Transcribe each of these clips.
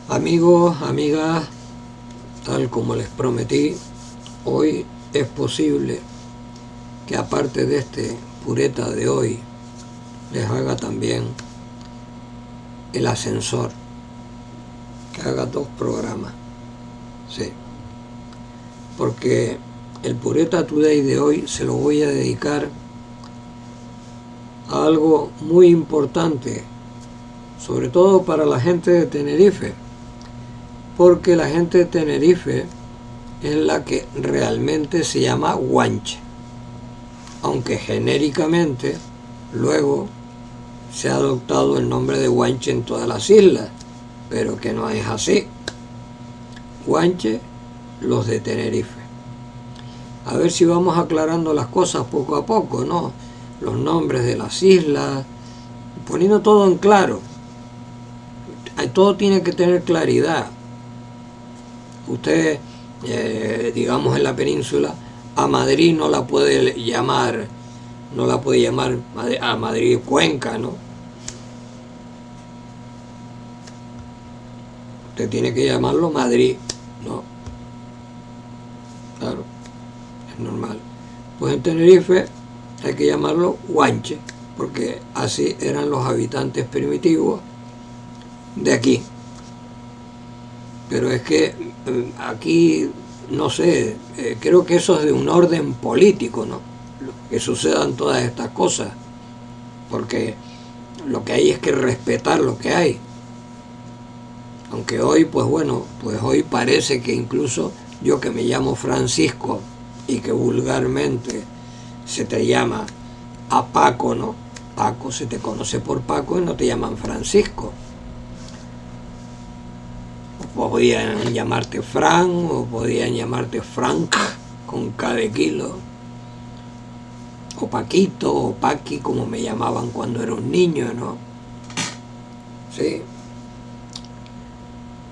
Amigos, amigas, tal como les prometí, hoy es posible que aparte de este pureta de hoy, les haga también el ascensor, que haga 2 programas, sí, porque el Pureta Today de hoy se lo voy a dedicar a algo muy importante, sobre todo para la gente de Tenerife, porque la gente de Tenerife es la que realmente se llama guanche, aunque genéricamente luego se ha adoptado el nombre de guanche en todas las islas, pero que no es así. Guanche, los de Tenerife. A ver si vamos aclarando las cosas poco a poco, ¿no? Los nombres de las islas, poniendo todo en claro. Todo tiene que tener claridad. Usted, digamos en la península, a Madrid no la puede llamar a Madrid Cuenca, ¿no? Usted tiene que llamarlo Madrid, ¿no? Claro, es normal. Pues en Tenerife hay que llamarlo Guanche, porque así eran los habitantes primitivos de aquí. Pero es que aquí, no sé, creo que eso es de un orden político, ¿no? Que sucedan todas estas cosas, porque lo que hay es que respetar lo que hay. Aunque hoy, pues bueno, pues hoy parece que incluso yo que me llamo Francisco y que vulgarmente se te llama a Paco, ¿no? Paco, se te conoce por Paco y no te llaman Francisco. O podían llamarte Fran, o podían llamarte Frank, con K de kilo. O Paquito, o Paqui, como me llamaban cuando era un niño, ¿no? Sí.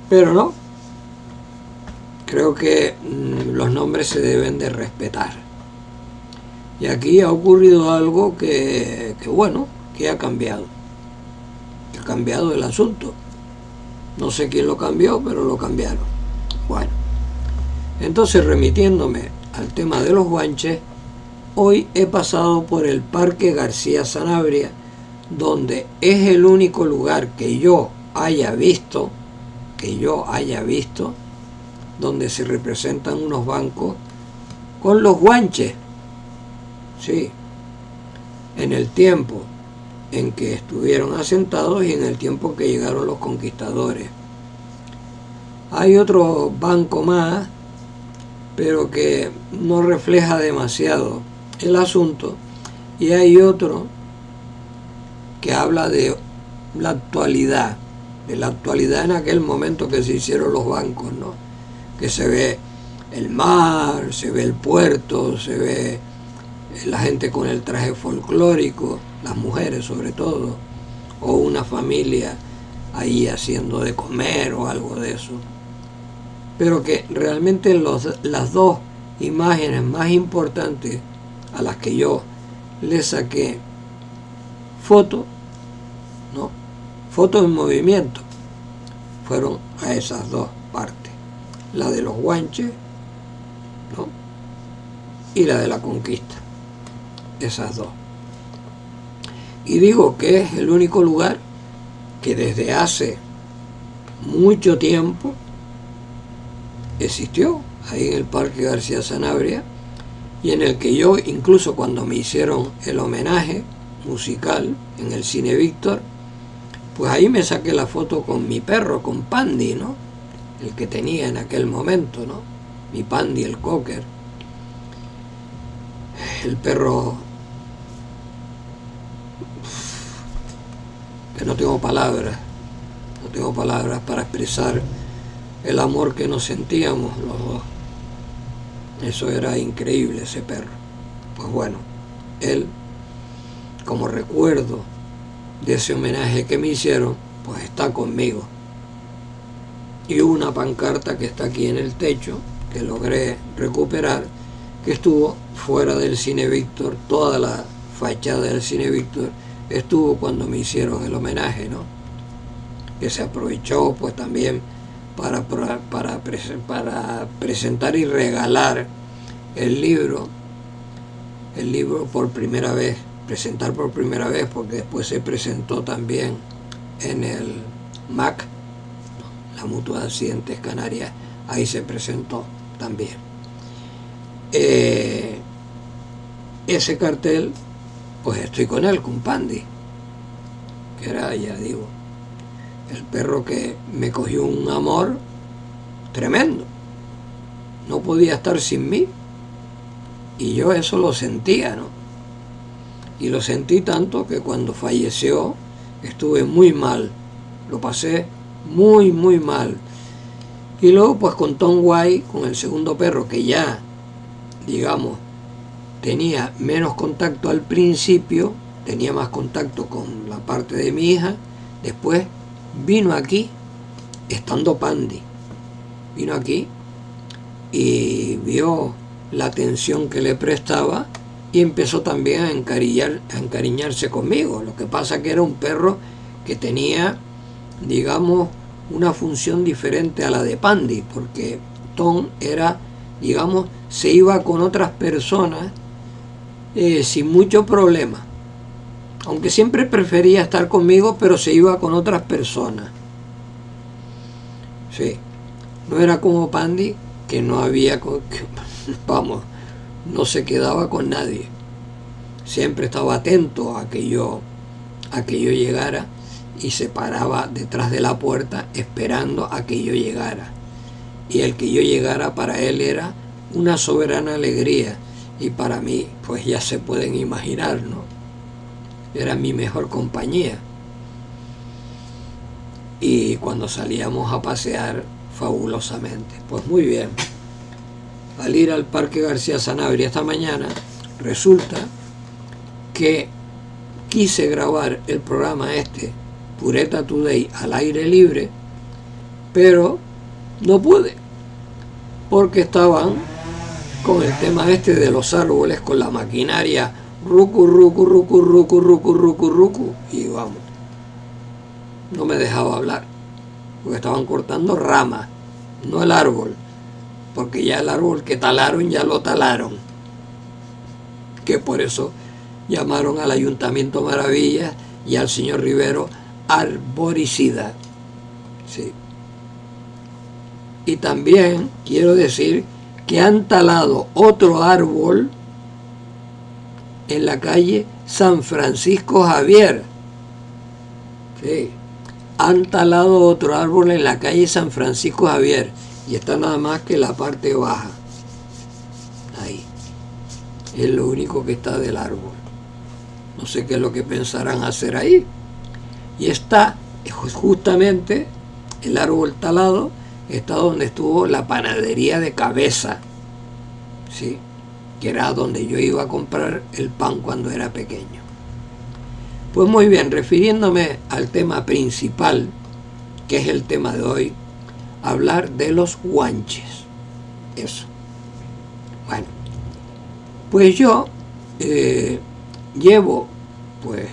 Pero no. Creo que los nombres se deben de respetar. Y aquí ha ocurrido algo que bueno, que ha cambiado. Que ha cambiado el asunto. No sé quién lo cambió, pero lo cambiaron. Bueno, entonces remitiéndome al tema de los guanches, hoy he pasado por el Parque García Sanabria, donde es el único lugar que yo haya visto, donde se representan unos bancos con los guanches. Sí, en el tiempo en que estuvieron asentados y en el tiempo que llegaron los conquistadores. Hay otro banco más, pero que no refleja demasiado el asunto, y hay otro que habla de la actualidad en aquel momento que se hicieron los bancos, ¿no? Que se ve el mar, se ve el puerto, se ve la gente con el traje folclórico, las mujeres sobre todo, o una familia ahí haciendo de comer o algo de eso. Pero que realmente las 2 imágenes más importantes a las que yo le saqué foto, ¿no? Fotos en movimiento, fueron a esas 2 partes, la de los guanches, ¿no? Y la de la conquista, esas 2. Y digo que es el único lugar que desde hace mucho tiempo existió ahí en el Parque García Sanabria, y en el que yo, incluso cuando me hicieron el homenaje musical en el Cine Víctor, pues ahí me saqué la foto con mi perro, con Pandy, ¿no? El que tenía en aquel momento, ¿no? Mi Pandy, el cocker. El perro que no tengo palabras para expresar el amor que nos sentíamos los 2. Eso era increíble, ese perro. Pues bueno, él, como recuerdo de ese homenaje que me hicieron, pues está conmigo. Y una pancarta que está aquí en el techo, que logré recuperar, que estuvo fuera del Cine Víctor, toda la fachada del Cine Víctor estuvo cuando me hicieron el homenaje, ¿no? Que se aprovechó pues también para presentar y regalar el libro por primera vez, presentar por primera vez, porque después se presentó también en el MAC, la Mutua de Accidentes Canarias, ahí se presentó también. Ese cartel, pues estoy con él, con Pandy, que era, ya digo, el perro que me cogió un amor tremendo. No podía estar sin mí. Y yo eso lo sentía, ¿no? Y lo sentí tanto que cuando falleció estuve muy mal. Lo pasé muy, muy mal. Y luego pues con Tom White, con el segundo perro, que ya, digamos, tenía menos contacto al principio, tenía más contacto con la parte de mi hija, después vino aquí, estando Pandy. Vino aquí y vio la atención que le prestaba y empezó también a encariñarse conmigo. Lo que pasa que era un perro que tenía, digamos, una función diferente a la de Pandy, porque Tom era, digamos, se iba con otras personas sin mucho problema, aunque siempre prefería estar conmigo, pero se iba con otras personas. Sí, no era como Pandy, que no había, vamos, no se quedaba con nadie. Siempre estaba atento a que yo llegara y se paraba detrás de la puerta esperando a que yo llegara. Y el que yo llegara para él era una soberana alegría, y para mí, pues ya se pueden imaginar, ¿no? Era mi mejor compañía. Y cuando salíamos a pasear, fabulosamente. Pues muy bien. Al ir al Parque García Sanabria esta mañana, resulta que quise grabar el programa Pureta Today, al aire libre, pero no pude, porque estaban con el tema de los árboles, con la maquinaria, rucu, rucu, rucu, rucu, rucu, rucu, rucu, y vamos, no me dejaba hablar, porque estaban cortando ramas, no el árbol, porque ya el árbol que talaron, ya lo talaron, que por eso llamaron al Ayuntamiento Maravillas y al señor Rivero arboricida. Sí. Y también quiero decir que han talado otro árbol en la calle San Francisco Javier. Sí. Han talado otro árbol en la calle San Francisco Javier y está nada más que la parte baja. Ahí. Es lo único que está del árbol. No sé qué es lo que pensarán hacer ahí. Y está justamente el árbol talado, está donde estuvo la panadería de Cabeza, ¿sí? Que era donde yo iba a comprar el pan cuando era pequeño. Pues muy bien, refiriéndome al tema principal, que es el tema de hoy, hablar de los guanches. Eso. Bueno, pues yo llevo pues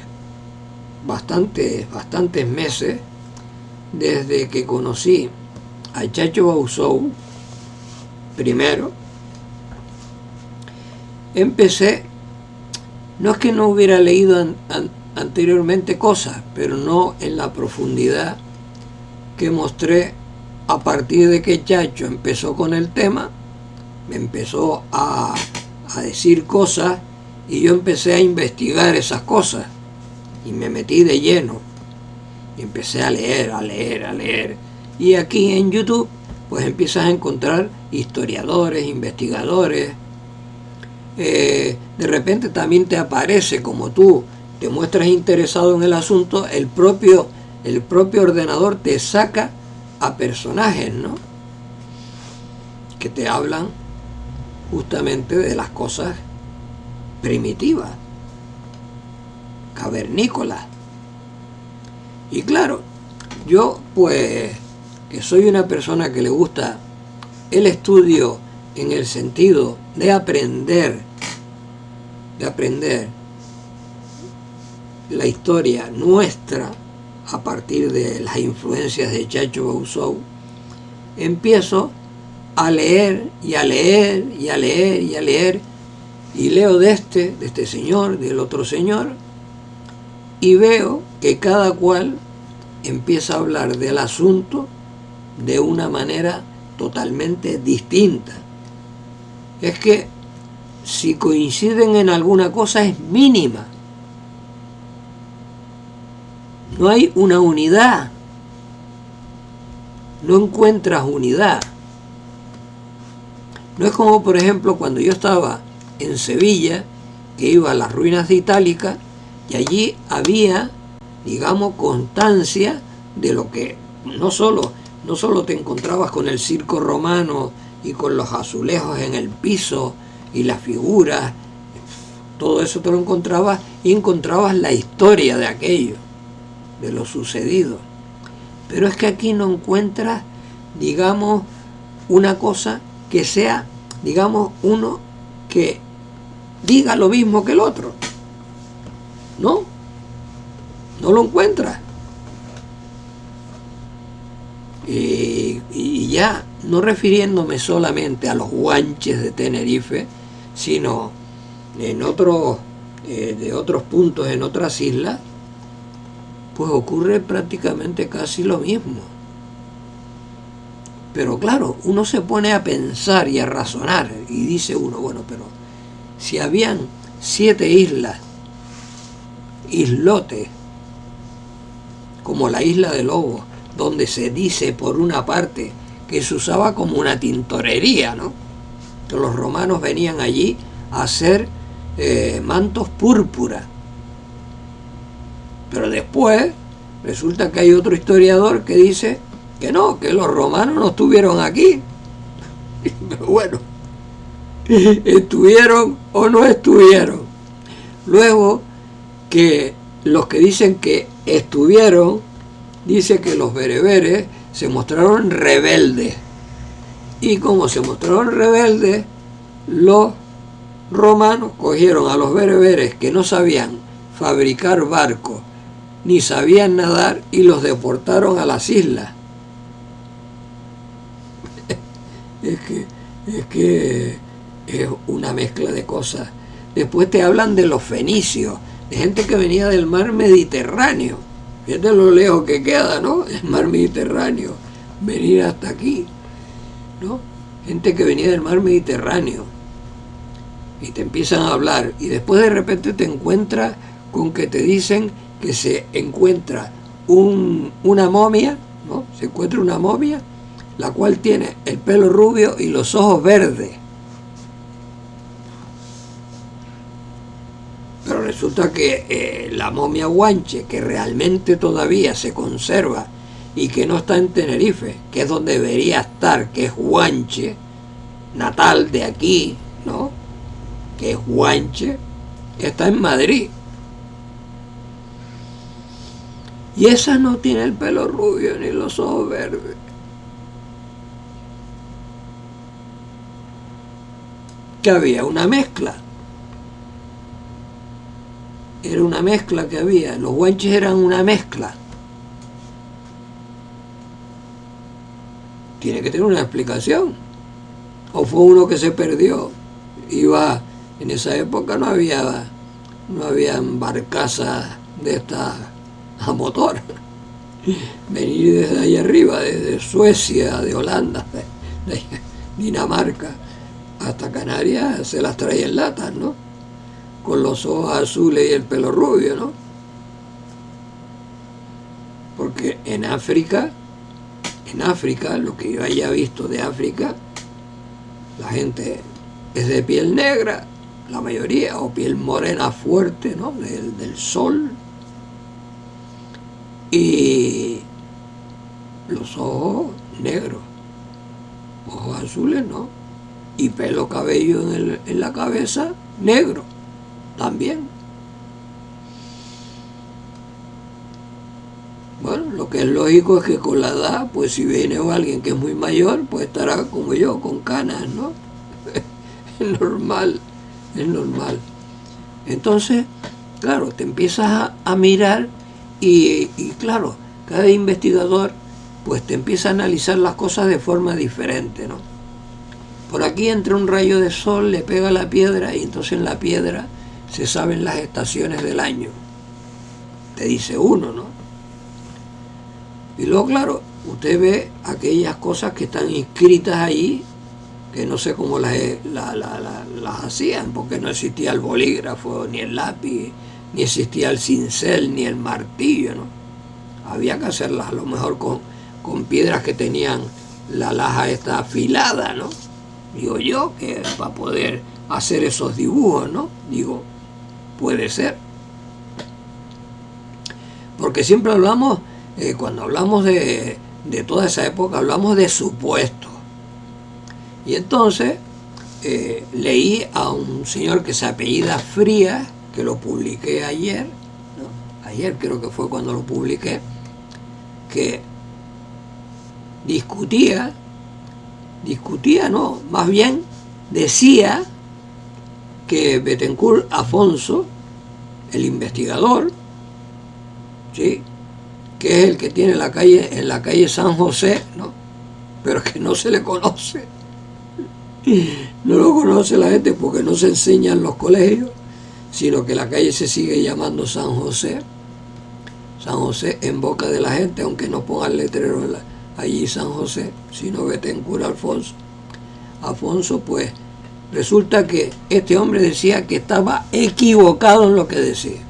bastantes meses desde que conocí a Chacho Bausou. Primero empecé, no es que no hubiera leído anteriormente cosas, pero no en la profundidad que mostré a partir de que Chacho empezó con el tema, me empezó a decir cosas y yo empecé a investigar esas cosas y me metí de lleno y empecé a leer. Y aquí en YouTube pues empiezas a encontrar historiadores, investigadores. De repente también te aparece, como tú te muestras interesado en el asunto, el propio ordenador te saca a personajes, ¿no? Que te hablan justamente de las cosas primitivas, cavernícolas. Y claro, yo pues que soy una persona que le gusta el estudio en el sentido de aprender la historia nuestra a partir de las influencias de Chacho Bausou, empiezo a leer y a leer y a leer y a leer, y leo de este señor, del otro señor, y veo que cada cual empieza a hablar del asunto de una manera totalmente distinta. Es que si coinciden en alguna cosa es mínima. No hay una unidad. No encuentras unidad. No es como, por ejemplo, cuando yo estaba en Sevilla, que iba a las ruinas de Itálica, y allí había, digamos, constancia de lo que no solo te encontrabas con el circo romano y con los azulejos en el piso y las figuras, todo eso te lo encontrabas, y encontrabas la historia de aquello, de lo sucedido. Pero es que aquí no encuentras, digamos, una cosa que sea, digamos, uno que diga lo mismo que el otro. No lo encuentras. Y ya, no refiriéndome solamente a los guanches de Tenerife, sino en otros, de otros puntos, en otras islas, pues ocurre prácticamente casi lo mismo. Pero claro, uno se pone a pensar y a razonar, y dice uno, bueno, pero si habían 7 islas, islotes, como la isla de Lobos, donde se dice por una parte que se usaba como una tintorería, ¿no? Que los romanos venían allí a hacer mantos púrpura. Pero después resulta que hay otro historiador que dice que no, que los romanos no estuvieron aquí. Pero bueno, ¿estuvieron o no estuvieron? Luego, que los que dicen que estuvieron, dice que los bereberes se mostraron rebeldes. Y como se mostraron rebeldes, los romanos cogieron a los bereberes que no sabían fabricar barcos ni sabían nadar y los deportaron a las islas. Es que es una mezcla de cosas. Después te hablan de los fenicios, de gente que venía del mar Mediterráneo. Fíjate lo lejos que queda, ¿no? El mar Mediterráneo, venir hasta aquí, ¿no? Gente que venía del mar Mediterráneo. Y te empiezan a hablar, y después de repente te encuentras con que te dicen que se encuentra una momia, ¿no? Se encuentra una momia, la cual tiene el pelo rubio y los ojos verdes. Pero resulta que la momia guanche, que realmente todavía se conserva y que no está en Tenerife, que es donde debería estar, que es Guanche, natal de aquí, ¿no? Que es Guanche, está en Madrid. Y esa no tiene el pelo rubio ni los ojos verdes. Que había una mezcla. Era una mezcla que había. Los guanches eran una mezcla. Tiene que tener una explicación. O fue uno que se perdió. Iba, en esa época no había barcazas de estas a motor. Venir desde ahí arriba, desde Suecia, de Holanda, de Dinamarca, hasta Canarias, se las traía en latas, ¿no? Con los ojos azules y el pelo rubio, ¿no? Porque en África, lo que yo haya visto de África, la gente es de piel negra, la mayoría, o piel morena fuerte, ¿no? Del sol. Y los ojos negros, ojos azules, ¿no? Y pelo, cabello en la cabeza, negro, también. Bueno, lo que es lógico es que con la edad, pues si viene alguien que es muy mayor, pues estará como yo, con canas, ¿no? Es normal. Entonces, claro, te empiezas a mirar y claro, cada investigador pues te empieza a analizar las cosas de forma diferente, ¿no? Por aquí entra un rayo de sol, le pega a la piedra y entonces en la piedra se saben las estaciones del año. Te dice uno, ¿no? Y luego, claro, usted ve aquellas cosas que están inscritas ahí, que no sé cómo las hacían, porque no existía el bolígrafo, ni el lápiz, ni existía el cincel, ni el martillo, ¿no? Había que hacerlas a lo mejor con piedras que tenían la laja esta afilada, ¿no? Digo yo, que para poder hacer esos dibujos, ¿no? Digo, puede ser. Porque siempre hablamos, cuando hablamos de toda esa época, hablamos de supuestos. Y entonces leí a un señor que se apellida Frías, que lo publiqué ayer, ¿no? Ayer creo que fue cuando lo publiqué, que discutía no, más bien decía que Bethencourt Afonso, el investigador, ¿sí?, que es el que tiene en la calle San José, ¿no?, pero que no se le conoce, no lo conoce la gente porque no se enseña en los colegios, sino que la calle se sigue llamando San José en boca de la gente, aunque no pongan letrero allí San José, sino Bethencourt Afonso, pues resulta que este hombre decía que estaba equivocado en lo que decía,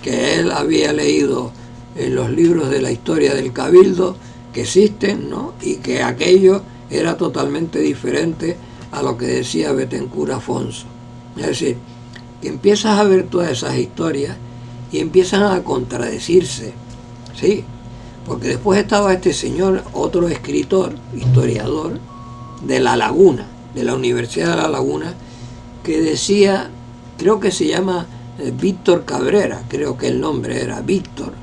que él había leído en los libros de la historia del Cabildo que existen, ¿no?, y que aquello era totalmente diferente a lo que decía Bethencourt Afonso. Es decir, que empiezas a ver todas esas historias y empiezan a contradecirse, ¿sí? Porque después estaba este señor, otro escritor, historiador, de La Laguna, de la Universidad de La Laguna, que decía, creo que se llama Víctor Cabrera, creo que el nombre era Víctor,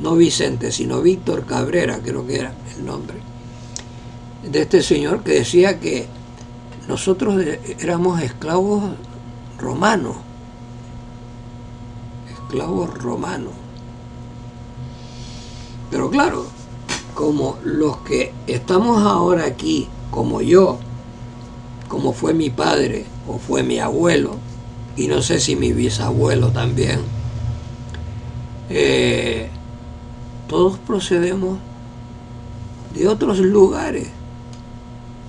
no Vicente, sino Víctor Cabrera, creo que era el nombre, de este señor que decía que nosotros éramos esclavos romanos. Pero claro, como los que estamos ahora aquí, como yo, como fue mi padre o fue mi abuelo, y no sé si mi bisabuelo también, todos procedemos de otros lugares.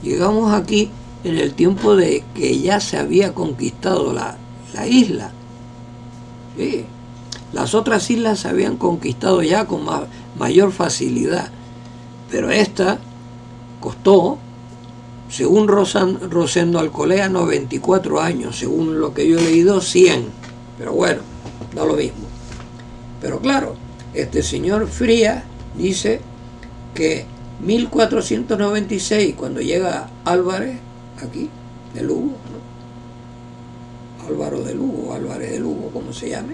Llegamos aquí en el tiempo de que ya se había conquistado la isla. Sí. Las otras islas se habían conquistado ya con mayor facilidad, pero esta costó, según Rosendo Alcolea, 94 años, según lo que yo he leído, 100, pero bueno, da lo mismo. Pero claro, este señor Frías dice que 1496, cuando llega Álvarez, aquí, de Lugo, ¿no?, Álvaro de Lugo, Álvarez de Lugo, como se llame,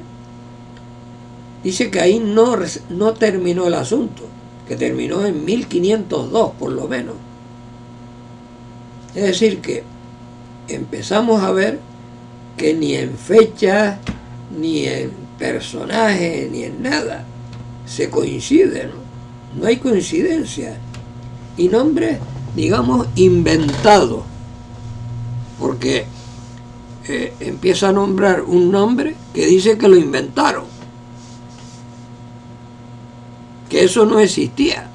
dice que ahí no terminó el asunto, que terminó en 1502 por lo menos. Es decir, que empezamos a ver que ni en fechas, ni en personajes, ni en nada se coincide, ¿no? No hay coincidencia. Y nombres, digamos, inventados, porque empieza a nombrar un nombre que dice que lo inventaron, que eso no existía,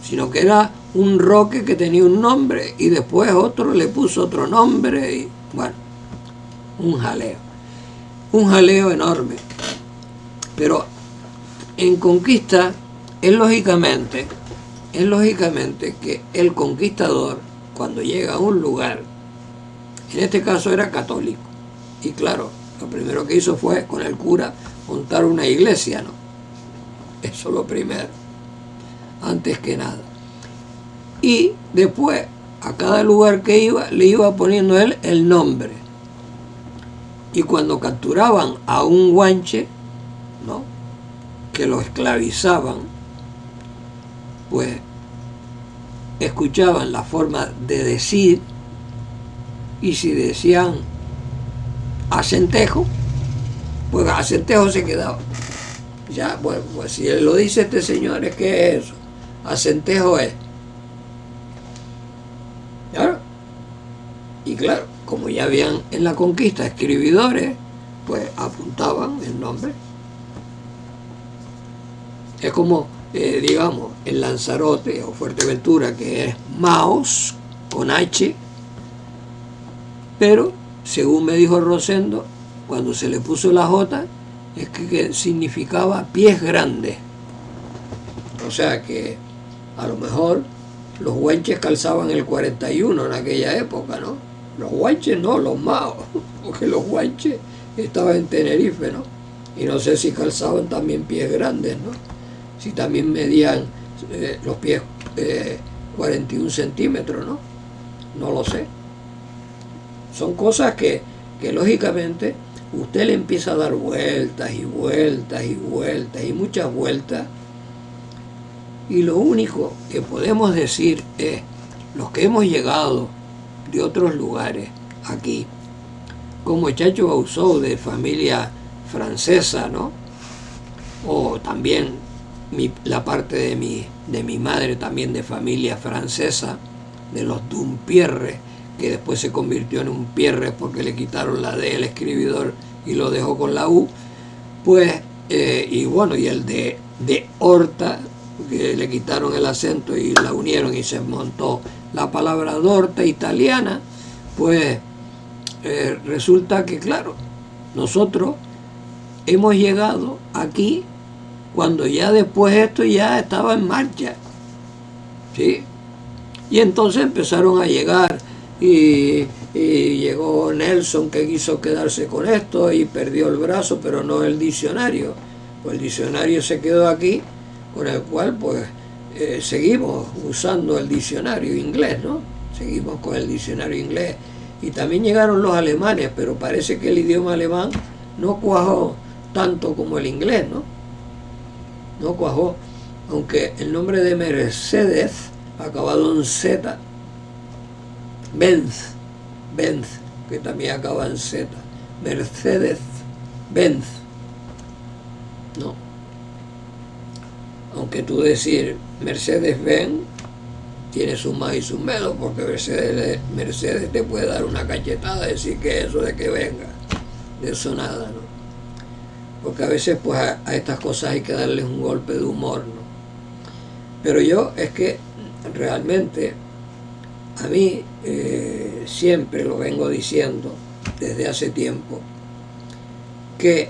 sino que era un roque que tenía un nombre y después otro le puso otro nombre y bueno, un jaleo enorme. Pero en conquista es lógicamente que el conquistador, cuando llega a un lugar, en este caso era católico, y claro, lo primero que hizo fue con el cura montar una iglesia, ¿no? Eso lo primero, antes que nada. Y después, a cada lugar que iba, le iba poniendo él el nombre. Y cuando capturaban a un guanche, ¿no?, que lo esclavizaban, pues escuchaban la forma de decir, y si decían Acentejo, pues Acentejo se quedaba. Ya, bueno, pues si lo dice este señor, es que es eso. Acentejo es. Claro. Y claro, como ya habían en la conquista escribidores, pues apuntaban el nombre. Es como, digamos, en Lanzarote o Fuerteventura, que es Maos, con H, pero, según me dijo Rosendo, cuando se le puso la J, es que significaba pies grandes. O sea que, a lo mejor, los huanches calzaban el 41 en aquella época, ¿no? Los huanches no, los maos, porque los huanches estaban en Tenerife, ¿no? Y no sé si calzaban también pies grandes, ¿no? Si también medían los pies 41 centímetros, ¿no? No lo sé. Son cosas que lógicamente usted le empieza a dar vueltas y vueltas y vueltas y muchas vueltas, y lo único que podemos decir es, los que hemos llegado de otros lugares aquí, como Chacho Bausou, de familia francesa, ¿no? O también la parte de mi madre también de familia francesa, de los Dumpierre, que después se convirtió en un Pierre porque le quitaron la D del escribidor y lo dejó con la U, pues, y bueno, y el de Horta, que le quitaron el acento y la unieron y se montó la palabra Dorta italiana, pues resulta que, claro, nosotros hemos llegado aquí cuando ya después esto ya estaba en marcha, ¿sí? Y entonces empezaron a llegar y llegó Nelson, que quiso quedarse con esto y perdió el brazo, pero no el diccionario. Pues el diccionario se quedó aquí, con el cual pues seguimos usando el diccionario inglés, ¿no? Seguimos con el diccionario inglés. Y también llegaron los alemanes, pero parece que el idioma alemán no cuajó tanto como el inglés, ¿no? No cuajó, aunque el nombre de Mercedes, acabado en Z, Benz, que también acaba en Z, Mercedes Benz, no. Aunque tú decir Mercedes-Benz tiene sus más y sus menos, porque Mercedes te puede dar una cachetada, decir que eso de que venga, de eso nada, ¿no? Porque a veces pues a estas cosas hay que darles un golpe de humor, ¿no? Pero yo es que realmente a mí siempre lo vengo diciendo desde hace tiempo, que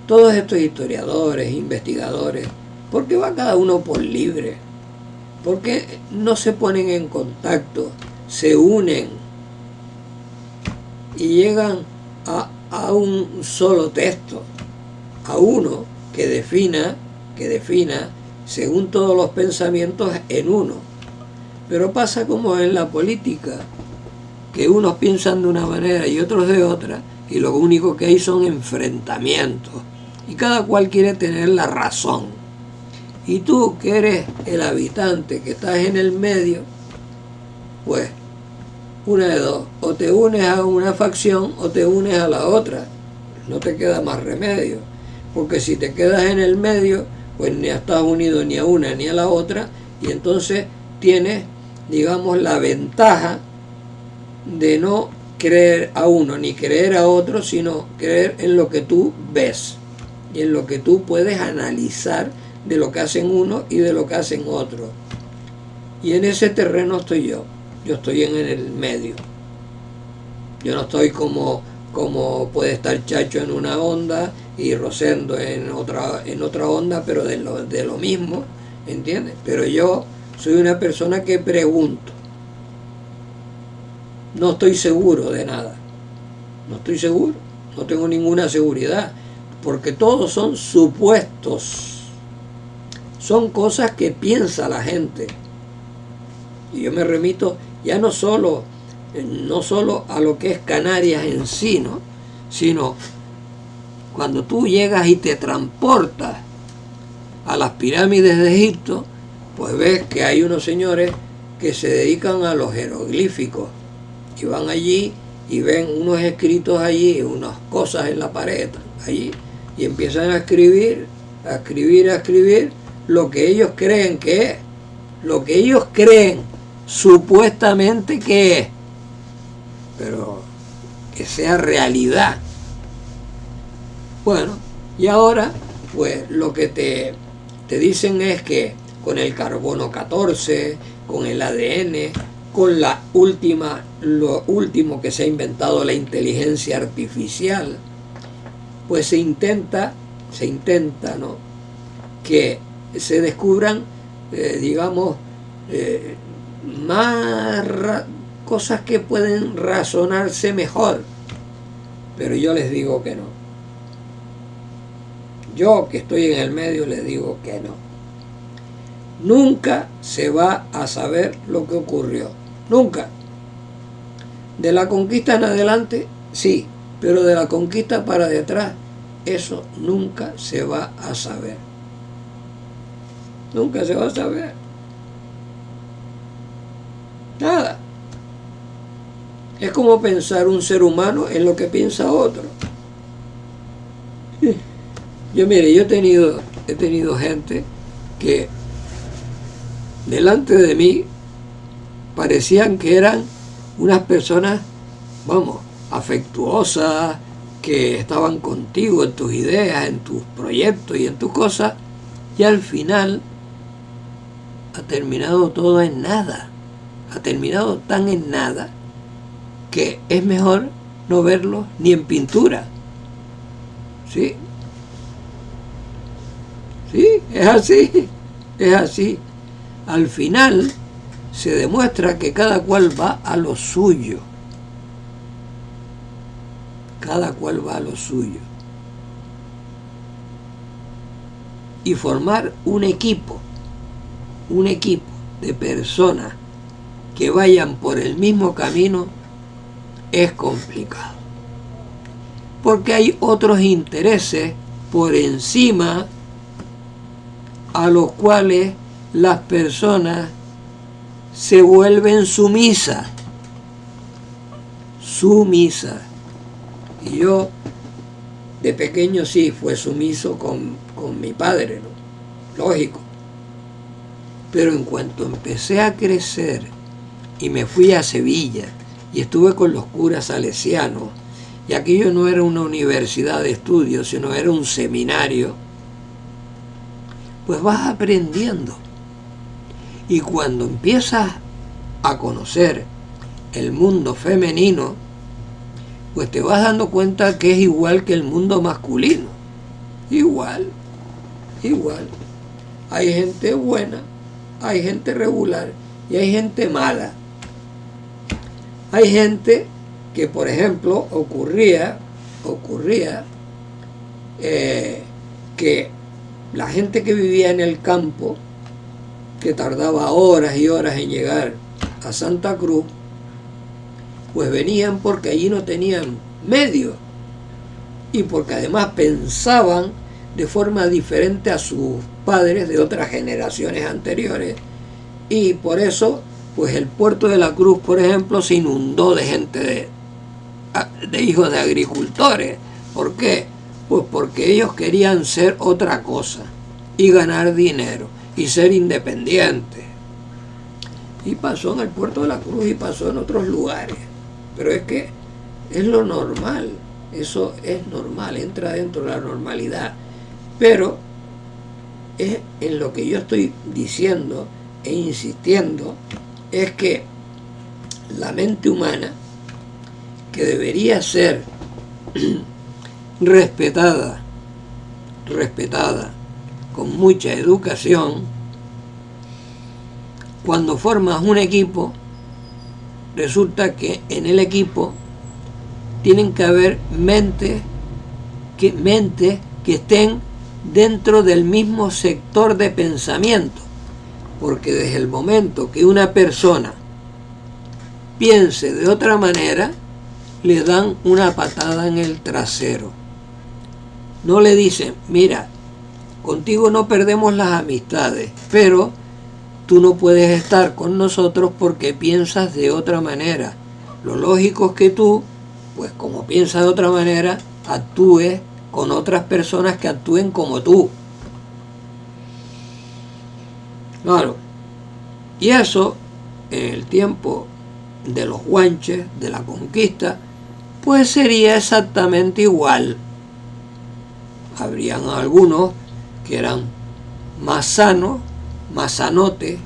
todos estos historiadores, investigadores, ¿por qué va cada uno por libre? ¿Por qué no se ponen en contacto, se unen y llegan a un solo texto, a uno que defina según todos los pensamientos en uno? Pero pasa como en la política, que unos piensan de una manera y otros de otra, y lo único que hay son enfrentamientos, y cada cual quiere tener la razón. Y tú, que eres el habitante, que estás en el medio, pues una de dos, o te unes a una facción o te unes a la otra. No te queda más remedio, porque si te quedas en el medio, pues ni estás unido ni a una ni a la otra, y entonces tienes, digamos, la ventaja de no creer a uno ni creer a otro, sino creer en lo que tú ves y en lo que tú puedes analizar de lo que hacen uno y de lo que hacen otros. Y en ese terreno estoy yo estoy en el medio. Yo no estoy como puede estar Chacho en una onda y Rosendo en otra onda, pero de lo mismo, ¿entiendes? Pero yo soy una persona que pregunto. No estoy seguro de nada. No estoy seguro. No tengo ninguna seguridad. Porque todos son supuestos. Son cosas que piensa la gente. Y yo me remito ya no solo a lo que es Canarias en sí, ¿no? Sino cuando tú llegas y te transportas a las pirámides de Egipto, pues ves que hay unos señores que se dedican a los jeroglíficos y van allí y ven unos escritos allí, unas cosas en la pared allí, y empiezan a escribir a escribir lo que ellos creen que es, lo que ellos creen supuestamente que es, pero que sea realidad. Bueno, y ahora pues lo que te dicen es que con el carbono 14, con el ADN, con lo último que se ha inventado, la inteligencia artificial, pues se intenta, ¿no?, que se descubran, digamos, más cosas que pueden razonarse mejor. Pero yo les digo que no. Yo, que estoy en el medio, les digo que no. Nunca se va a saber lo que ocurrió. Nunca. De la conquista en adelante, sí, pero de la conquista para detrás, eso nunca se va a saber. Nunca se va a saber. Nada. Es como pensar un ser humano en lo que piensa otro. Yo, mire, yo he tenido gente que delante de mí parecían que eran unas personas, vamos, afectuosas, que estaban contigo en tus ideas, en tus proyectos y en tus cosas, y al final ha terminado todo en nada. Ha terminado tan en nada que es mejor no verlo ni en pintura. ¿Sí? Sí, es así, es así. Al final se demuestra que cada cual va a lo suyo. Cada cual va a lo suyo. Y formar un equipo de personas que vayan por el mismo camino es complicado. Porque hay otros intereses por encima a los cuales las personas se vuelven sumisas. Y yo de pequeño sí fue sumiso con mi padre, ¿no? Lógico. Pero en cuanto empecé a crecer y me fui a Sevilla y estuve con los curas salesianos, y aquello no era una universidad de estudios, sino era un seminario, pues vas aprendiendo. Y cuando empiezas a conocer el mundo femenino, pues te vas dando cuenta que es igual que el mundo masculino. Igual. Hay gente buena, hay gente regular y hay gente mala. Hay gente que, por ejemplo, ocurría que la gente que vivía en el campo, que tardaba horas y horas en llegar a Santa Cruz, pues venían porque allí no tenían medios y porque además pensaban de forma diferente a sus padres de otras generaciones anteriores, y por eso pues el puerto de la Cruz, por ejemplo, se inundó de gente de hijos de agricultores. ¿Por qué? Pues porque ellos querían ser otra cosa y ganar dinero y ser independientes. Y pasó en el puerto de la Cruz y pasó en otros lugares. Pero es que es lo normal, eso es normal, entra dentro de la normalidad. Pero es en lo que yo estoy diciendo e insistiendo, es que la mente humana, que debería ser respetada con mucha educación, cuando formas un equipo, resulta que en el equipo tienen que haber mentes que estén dentro del mismo sector de pensamiento, porque desde el momento que una persona piense de otra manera, le dan una patada en el trasero. No le dicen, mira, contigo no perdemos las amistades, pero tú no puedes estar con nosotros porque piensas de otra manera. Lo lógico es que tú, pues como piensas de otra manera, actúes con otras personas que actúen como tú. Claro. Y eso, en el tiempo de los guanches, de la conquista, pues sería exactamente igual. Habrían algunos que eran más sanos, más sanotes,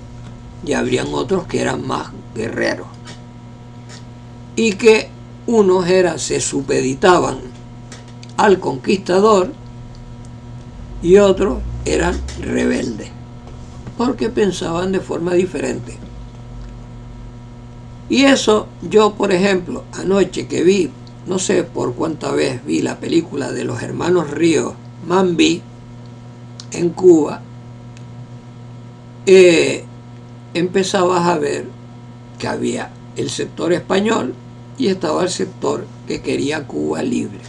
y habrían otros que eran más guerreros. Y que unos se supeditaban al conquistador y otros eran rebeldes, porque pensaban de forma diferente. Y eso yo, por ejemplo, anoche que vi, no sé por cuánta vez vi la película de los hermanos Ríos, Mambi, en Cuba, empezabas a ver que había el sector español y estaba el sector que quería Cuba libre.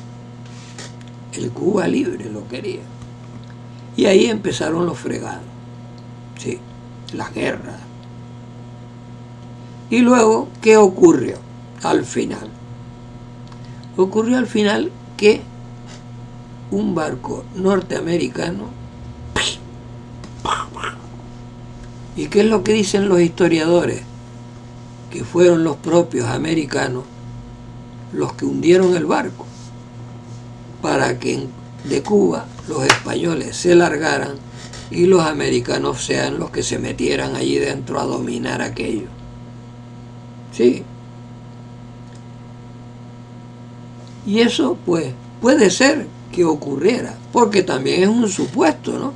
El Cuba libre lo quería. Y ahí empezaron los fregados, sí, las guerras. Y luego, ¿qué ocurrió al final? Ocurrió al final que un barco norteamericano, ¿y qué es lo que dicen los historiadores? Que fueron los propios americanos los que hundieron el barco para que de Cuba los españoles se largaran y los americanos sean los que se metieran allí dentro a dominar aquello. Sí. Y eso pues puede ser que ocurriera, porque también es un supuesto, ¿no?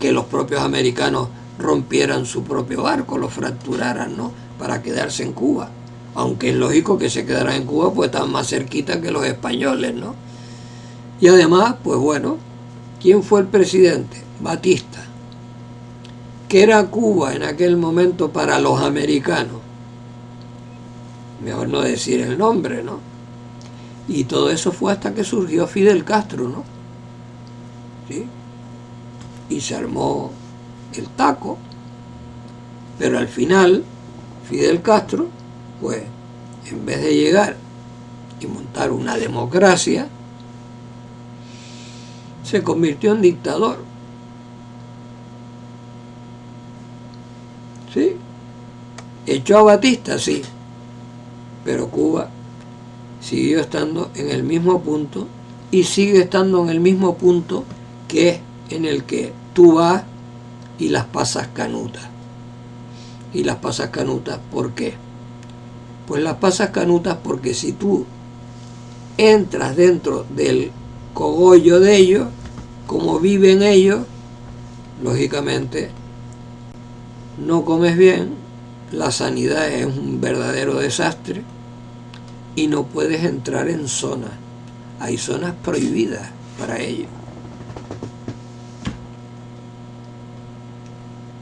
Que los propios americanos rompieran su propio barco, lo fracturaran, ¿no? Para quedarse en Cuba. Aunque es lógico que se quedaran en Cuba, pues están más cerquita que los españoles, ¿no? Y además, pues bueno, ¿quién fue el presidente? Batista. ¿Qué era Cuba en aquel momento para los americanos? Mejor no decir el nombre, ¿no? Y todo eso fue hasta que surgió Fidel Castro, ¿no? ¿Sí? Y se armó el taco, pero al final Fidel Castro, pues, en vez de llegar y montar una democracia, se convirtió en dictador. ¿Sí? Echó a Batista, sí, pero Cuba siguió estando en el mismo punto y sigue estando en el mismo punto que es en el que tú vas y las pasas canutas. Y las pasas canutas, ¿por qué? Pues las pasas canutas porque si tú entras dentro del cogollo de ellos, como viven ellos, lógicamente no comes bien, la sanidad es un verdadero desastre y no puedes entrar en zonas. Hay zonas prohibidas para ellos.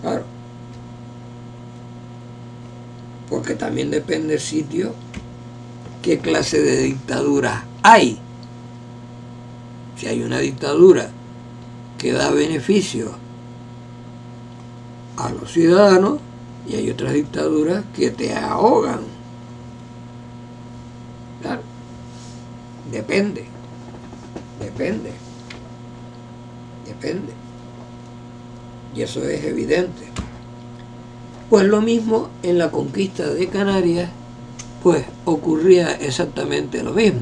Claro. Porque también depende del sitio qué clase de dictadura hay. Si hay una dictadura que da beneficios a los ciudadanos y hay otras dictaduras que te ahogan. Claro. Depende. Y eso es evidente. Pues lo mismo en la conquista de Canarias, pues ocurría exactamente lo mismo.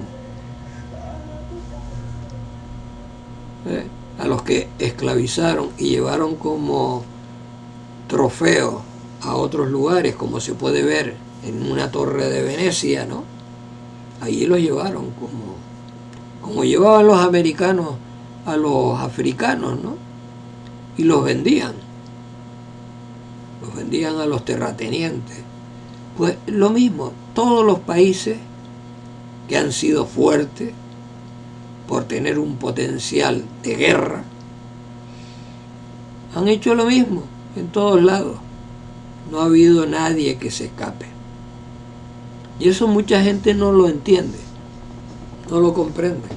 A los que esclavizaron y llevaron como trofeo a otros lugares, como se puede ver en una torre de Venecia, ¿no? Allí los llevaron como llevaban los americanos a los africanos, ¿no? Y los vendían a los terratenientes. Pues lo mismo, todos los países que han sido fuertes por tener un potencial de guerra han hecho lo mismo en todos lados. No ha habido nadie que se escape. Y eso mucha gente no lo entiende, no lo comprende.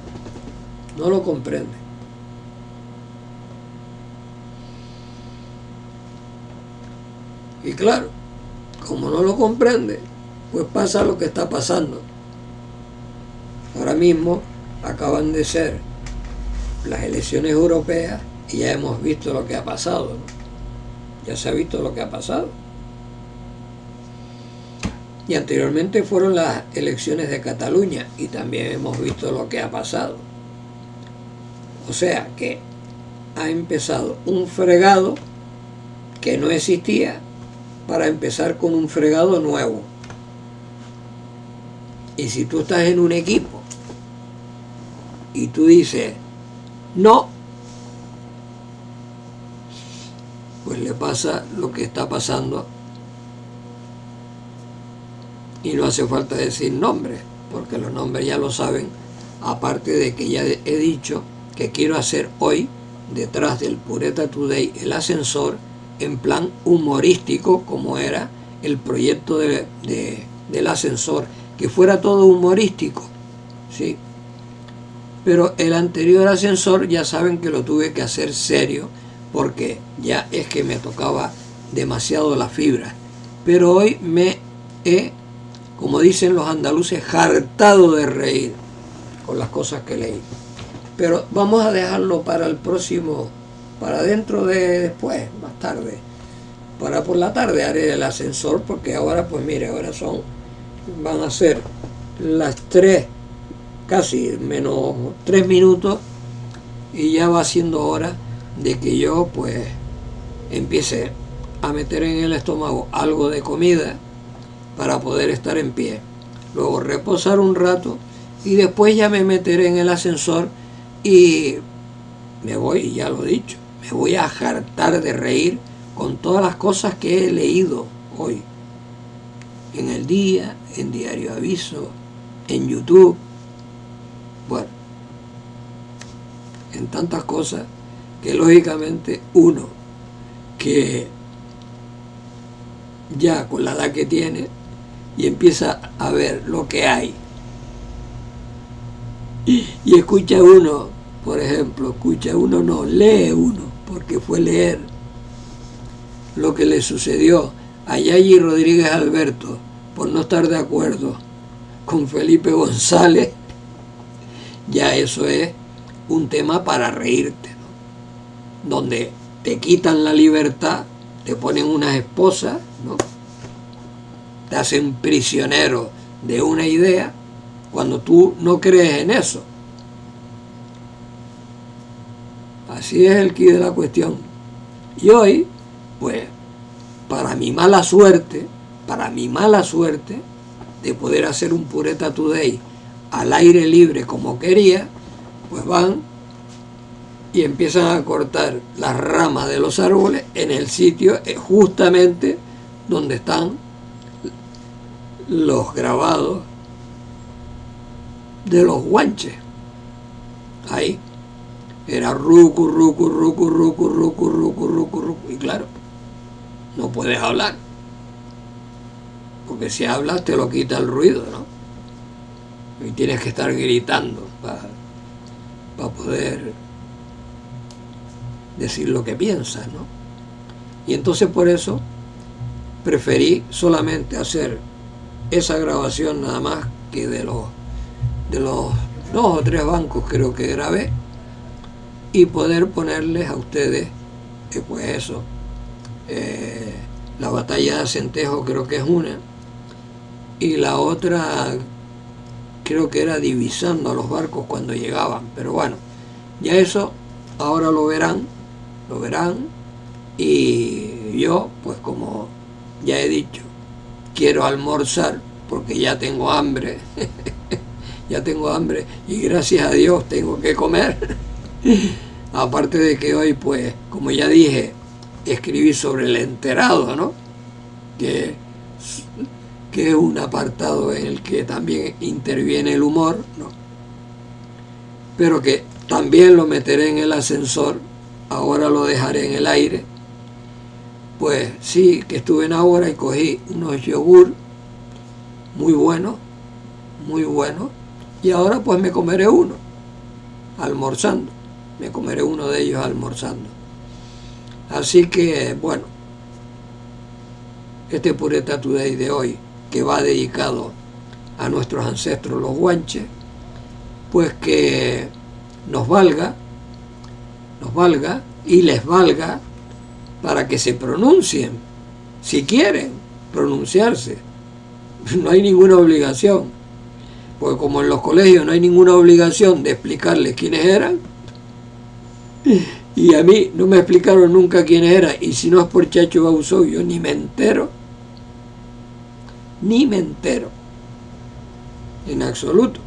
Y claro, como no lo comprende, pues pasa lo que está pasando. Ahora mismo acaban de ser las elecciones europeas y ya hemos visto lo que ha pasado, ¿no? Ya se ha visto lo que ha pasado. Y anteriormente fueron las elecciones de Cataluña y también hemos visto lo que ha pasado. O sea que ha empezado un fregado que no existía para empezar con un fregado nuevo. Y si tú estás en un equipo y tú dices no, pues le pasa lo que está pasando. Y no hace falta decir nombres, porque los nombres ya lo saben, aparte de que ya he dicho que quiero hacer hoy, detrás del Pureta Today, el ascensor en plan humorístico, como era el proyecto del ascensor, que fuera todo humorístico, ¿sí? Pero el anterior ascensor ya saben que lo tuve que hacer serio, porque ya es que me tocaba demasiado la fibra. Pero hoy me he, como dicen los andaluces, hartado de reír con las cosas que leí. Pero vamos a dejarlo para el próximo, para dentro de después, más tarde. Para por la tarde haré el ascensor, porque ahora, pues mire, ahora van a ser las 3, casi menos 3 minutos, y ya va siendo hora de que yo pues empiece a meter en el estómago algo de comida para poder estar en pie, luego reposar un rato y después ya me meteré en el ascensor y me voy, ya lo he dicho, me voy a hartar de reír con todas las cosas que he leído hoy en el día, en Diario Aviso, en YouTube, bueno, en tantas cosas que lógicamente uno que ya con la edad que tiene y empieza a ver lo que hay y escucha uno, por ejemplo, lee uno, porque fue leer lo que le sucedió a Yayi Rodríguez Alberto por no estar de acuerdo con Felipe González, ya eso es un tema para reírte, ¿no? Donde te quitan la libertad, te ponen unas esposas, ¿no? Te hacen prisionero de una idea cuando tú no crees en eso. Así es el quid de la cuestión. Y hoy, pues, para mi mala suerte de poder hacer un Pureta Today al aire libre como quería, pues van y empiezan a cortar las ramas de los árboles en el sitio justamente donde están los grabados de los guanches. Ahí era rucu, rucu, rucu, rucu, rucu, rucu, rucu, rucu. Y claro, no puedes hablar, porque si hablas te lo quita el ruido, ¿no? Y tienes que estar gritando para poder decir lo que piensas, ¿no? Y entonces por eso preferí solamente hacer esa grabación nada más, que de los 2 o 3 bancos creo que grabé, y poder ponerles a ustedes pues eso, la batalla de Centejo creo que es una, y la otra creo que era divisando a los barcos cuando llegaban, pero bueno, ya eso ahora lo verán, y yo, pues como ya he dicho, quiero almorzar porque ya tengo hambre, y gracias a Dios tengo que comer. Aparte de que hoy, pues, como ya dije, escribí sobre el enterado, ¿no? Que es un apartado en el que también interviene el humor, ¿no? Pero que también lo meteré en el ascensor, ahora lo dejaré en el aire. Pues sí, que estuve en ahora y cogí unos yogur muy buenos, y ahora pues me comeré uno, almorzando. Me comeré uno de ellos almorzando. Así que, bueno, este Pureta Today de hoy, que va dedicado a nuestros ancestros los guanches, pues que nos valga y les valga para que se pronuncien, si quieren pronunciarse. No hay ninguna obligación, porque como en los colegios no hay ninguna obligación de explicarles quiénes eran, y a mí no me explicaron nunca quiénes eran, y si no es por Chacho Bausó, yo ni me entero, en absoluto.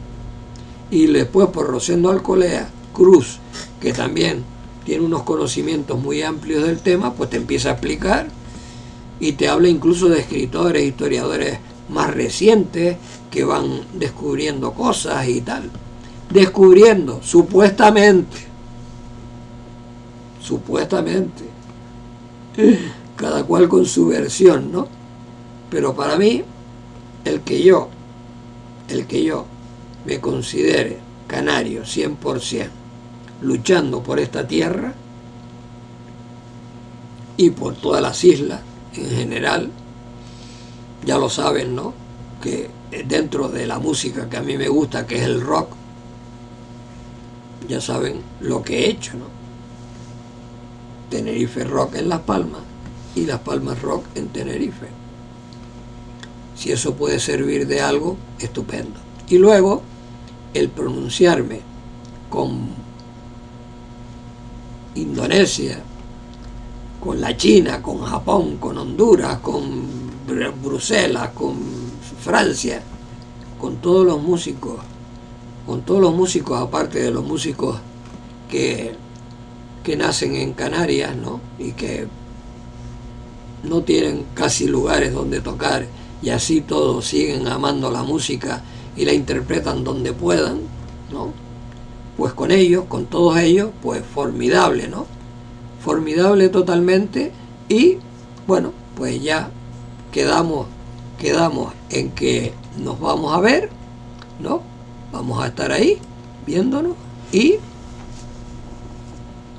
Y después por Rosendo Alcolea Cruz, que también tiene unos conocimientos muy amplios del tema, pues te empieza a explicar y te habla incluso de escritores, historiadores más recientes que van descubriendo cosas y tal. Descubriendo, supuestamente. Cada cual con su versión, ¿no? Pero para mí, el que yo me considere canario 100%, luchando por esta tierra y por todas las islas en general, ya lo saben, ¿no? Que dentro de la música que a mí me gusta, que es el rock, ya saben lo que he hecho, ¿no? Tenerife Rock en Las Palmas y Las Palmas Rock en Tenerife. Si eso puede servir de algo, estupendo. Y luego, el pronunciarme con Indonesia, con la China, con Japón, con Honduras, con Bruselas, con Francia, con todos los músicos aparte de los músicos que nacen en Canarias, ¿no? Y que no tienen casi lugares donde tocar, y así todos siguen amando la música y la interpretan donde puedan, ¿no? Pues con ellos, con todos ellos, pues formidable, ¿no? Formidable totalmente. Y bueno, pues ya quedamos en que nos vamos a ver, ¿no? Vamos a estar ahí viéndonos, y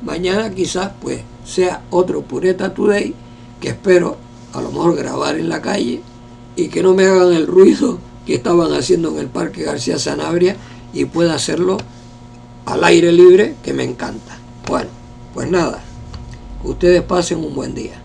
mañana quizás pues sea otro Pureta Today, que espero a lo mejor grabar en la calle y que no me hagan el ruido que estaban haciendo en el Parque García Sanabria, y pueda hacerlo al aire libre, que me encanta. Bueno, pues nada, ustedes pasen un buen día.